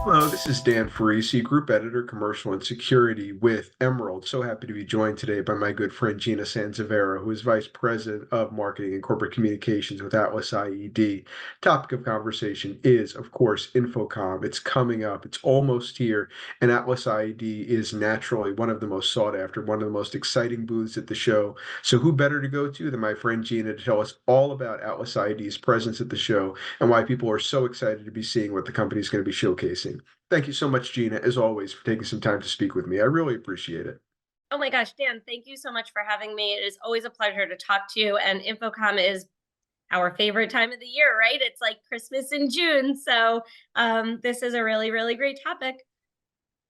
Hello, this is Dan Farisi, Group Editor, Commercial and Security with Emerald. So happy to be joined today by my good friend Gina Sansivero, who is Vice President of Marketing and Corporate Communications with AtlasIED. Topic of conversation is, of course, InfoComm. It's coming up, it's almost here, and AtlasIED is naturally one of the most sought after, one of the most exciting booths at the show. So who better to go to than my friend Gina to tell us all about AtlasIED's presence at the show and why people are so excited to be seeing what the company is going to be showcasing. Thank you so much, Gina, as always, for taking some time to speak with me. I really appreciate it. Oh my gosh, Dan, thank you so much for having me. It is always a pleasure to talk to you. And InfoComm is our favorite time of the year, right? It's like Christmas in June. So this is a really, really great topic.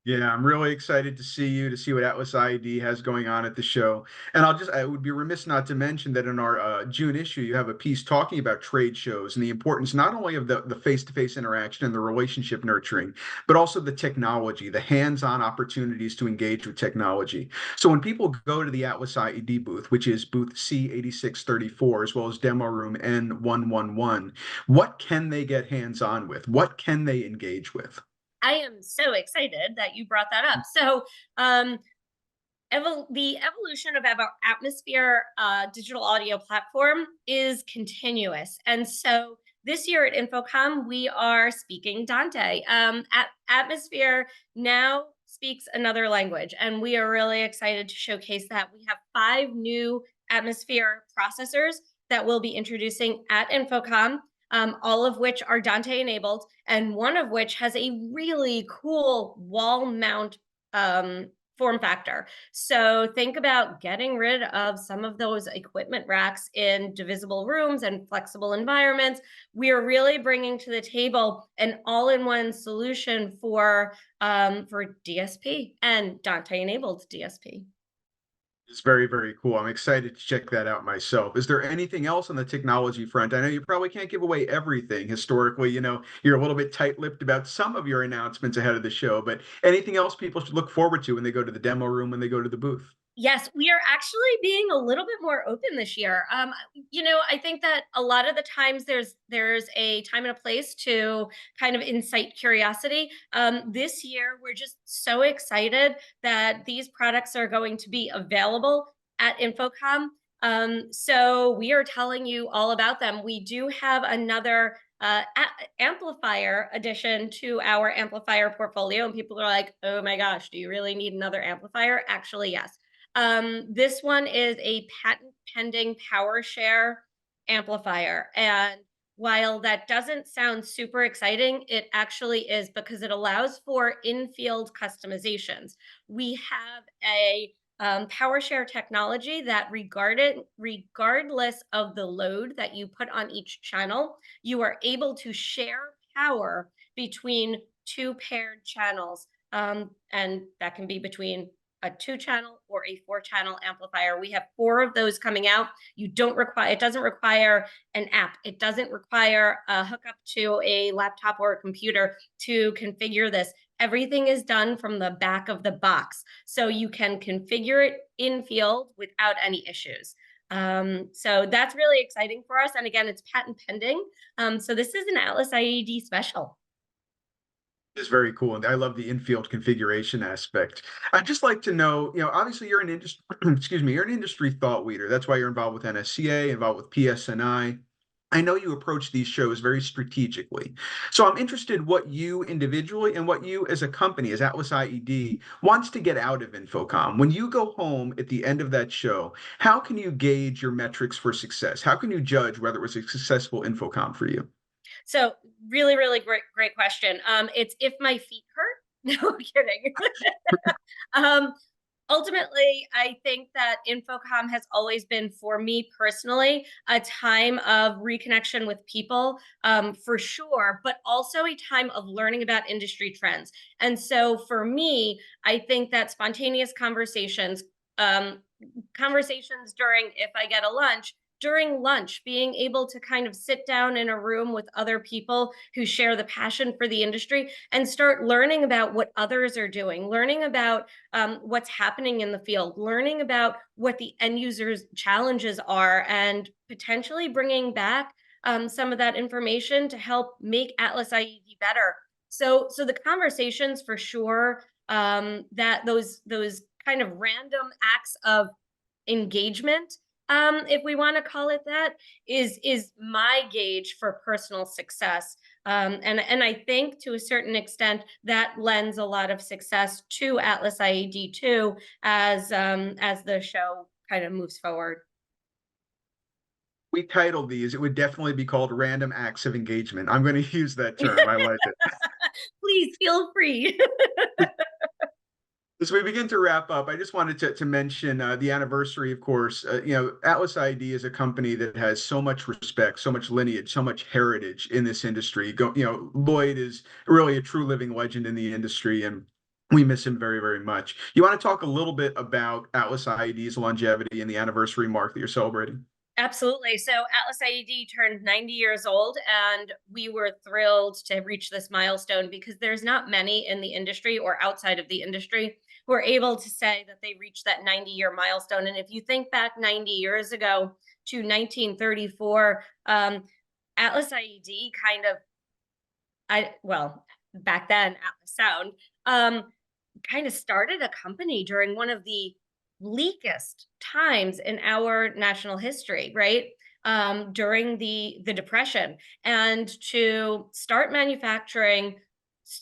Yeah, I'm really excited to see you, to see what Atlas IED has going on at the show. And I would be remiss not to mention that in our June issue, you have a piece talking about trade shows and the importance not only of the face-to-face interaction and the relationship nurturing, but also the technology, the hands-on opportunities to engage with technology. So when people go to the Atlas IED booth, which is booth C8634, as well as demo room N111, what can they get hands-on with? What can they engage with? I am so excited that you brought that up. So um, the evolution of our Atmosphere digital audio platform is continuous. And so this year at InfoComm, we are speaking Dante. Atmosphere now speaks another language, and we are really excited to showcase that. We have 5 new Atmosphere processors that we'll be introducing at InfoComm, all of which are Dante enabled, and one of which has a really cool wall mount form factor. So think about getting rid of some of those equipment racks in divisible rooms and flexible environments. We are really bringing to the table an all-in-one solution for DSP and Dante-enabled DSP. It's very, very cool. I'm excited to check that out myself. Is there anything else on the technology front? I know you probably can't give away everything. Historically, you're a little bit tight-lipped about some of your announcements ahead of the show, but anything else people should look forward to when they go to the demo room, when they go to the booth? Yes, we are actually being a little bit more open this year. I think that a lot of the times there's a time and a place to kind of incite curiosity. This year, we're just so excited that these products are going to be available at InfoComm. So we are telling you all about them. We do have another amplifier addition to our amplifier portfolio, and people are like, "Oh my gosh, do you really need another amplifier?" Actually, yes. This one is a patent pending PowerShare amplifier. And while that doesn't sound super exciting, it actually is, because it allows for in-field customizations. We have a PowerShare technology that regardless of the load that you put on each channel, you are able to share power between 2 paired channels. And that can be between a 2-channel or a 4-channel amplifier. We have 4 of those coming out. It doesn't require an app. It doesn't require a hookup to a laptop or a computer to configure this. Everything is done from the back of the box. So you can configure it in field without any issues. So that's really exciting for us. And again, it's patent pending. So this is an Atlas IED special. Is very cool. And I love the infield configuration aspect. I'd just like to know, obviously you're an industry, excuse me, you're an industry thought leader. That's why you're involved with NSCA, involved with PSNI. I know you approach these shows very strategically. So I'm interested what you individually and what you as a company, as Atlas IED, wants to get out of InfoComm. When you go home at the end of that show, how can you gauge your metrics for success? How can you judge whether it was a successful InfoComm for you? So really, really great question. It's if my feet hurt. No, I'm kidding. um, Ultimately, I think that InfoComm has always been, for me personally, a time of reconnection with people, for sure, but also a time of learning about industry trends. And so for me, I think that spontaneous conversations, conversations during if I get a lunch, during lunch, being able to kind of sit down in a room with other people who share the passion for the industry and start learning about what others are doing, learning about what's happening in the field, learning about what the end users' challenges are, and potentially bringing back some of that information to help make Atlas IED better. So the conversations for sure, that those kind of random acts of engagement, if we want to call it that, is my gauge for personal success. And I think to a certain extent that lends a lot of success to Atlas IED too, as the show kind of moves forward. We titled these, it would definitely be called Random Acts of Engagement. I'm going to use that term. I like it. Please feel free. As we begin to wrap up, I just wanted to mention the anniversary, of course. Atlas ID is a company that has so much respect, so much lineage, so much heritage in this industry. Lloyd is really a true living legend in the industry, and we miss him very, very much. You want to talk a little bit about Atlas IED's longevity and the anniversary mark that you're celebrating? Absolutely. So Atlas IED turned 90 years old, and we were thrilled to reach this milestone because there's not many in the industry or outside of the industry who are able to say that they reached that 90-year milestone. And if you think back 90 years ago to 1934, Atlas IED kind of, well, back then, Atlas Sound, kind of started a company during one of the bleakest times in our national history, right? During the Depression, and to start manufacturing,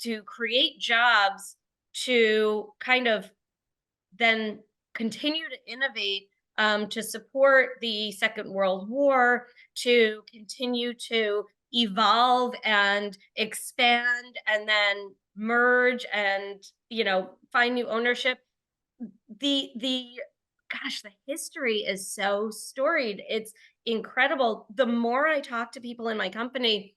to create jobs, to kind of then continue to innovate, to support the Second World War, to continue to evolve and expand, and then merge and find new ownership. The gosh, the history is so storied. It's incredible. The more I talk to people in my company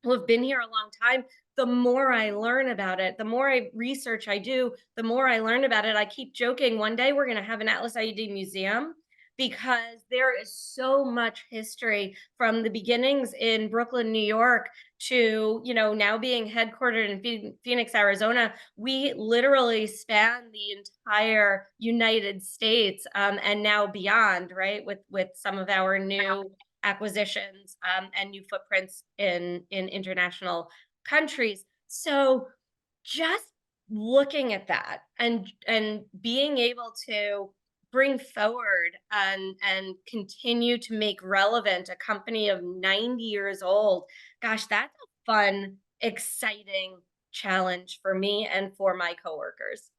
who have been here a long time, the more I learn about it, the more research I do, the more I learn about it. I keep joking, one day we're going to have an Atlas IED museum because there is so much history from the beginnings in Brooklyn, New York to, now being headquartered in Phoenix, Arizona. We literally span the entire United States, and now beyond, right? With some of our new acquisitions, and new footprints in international countries. So just looking at that and being able to bring forward and continue to make relevant a company of 90 years old, gosh, that's a fun, exciting challenge for me and for my coworkers.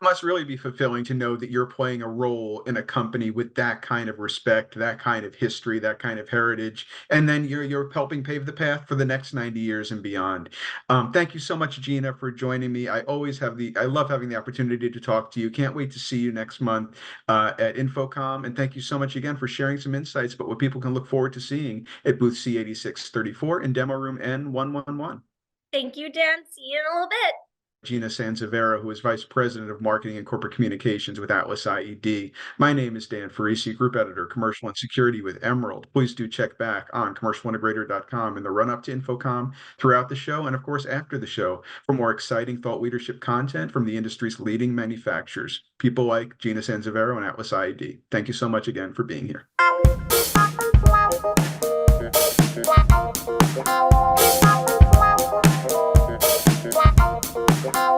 It must really be fulfilling to know that you're playing a role in a company with that kind of respect, that kind of history, that kind of heritage, and then you're helping pave the path for the next 90 years and beyond. Thank you so much, Gina, for joining me. I love having the opportunity to talk to you. Can't wait to see you next month at InfoComm. And thank you so much again for sharing some insights about what people can look forward to seeing at booth C8634 in demo room N111. Thank you, Dan. See you in a little bit. Gina Sansivero, who is Vice President of Marketing and Corporate Communications with Atlas IED. My name is Dan Farisi, Group Editor, Commercial and Security with Emerald. Please do check back on commercialintegrator.com in the run-up to InfoComm, throughout the show, and of course after the show for more exciting thought leadership content from the industry's leading manufacturers, people like Gina Sansivero and Atlas IED. Thank you so much again for being here. Wow.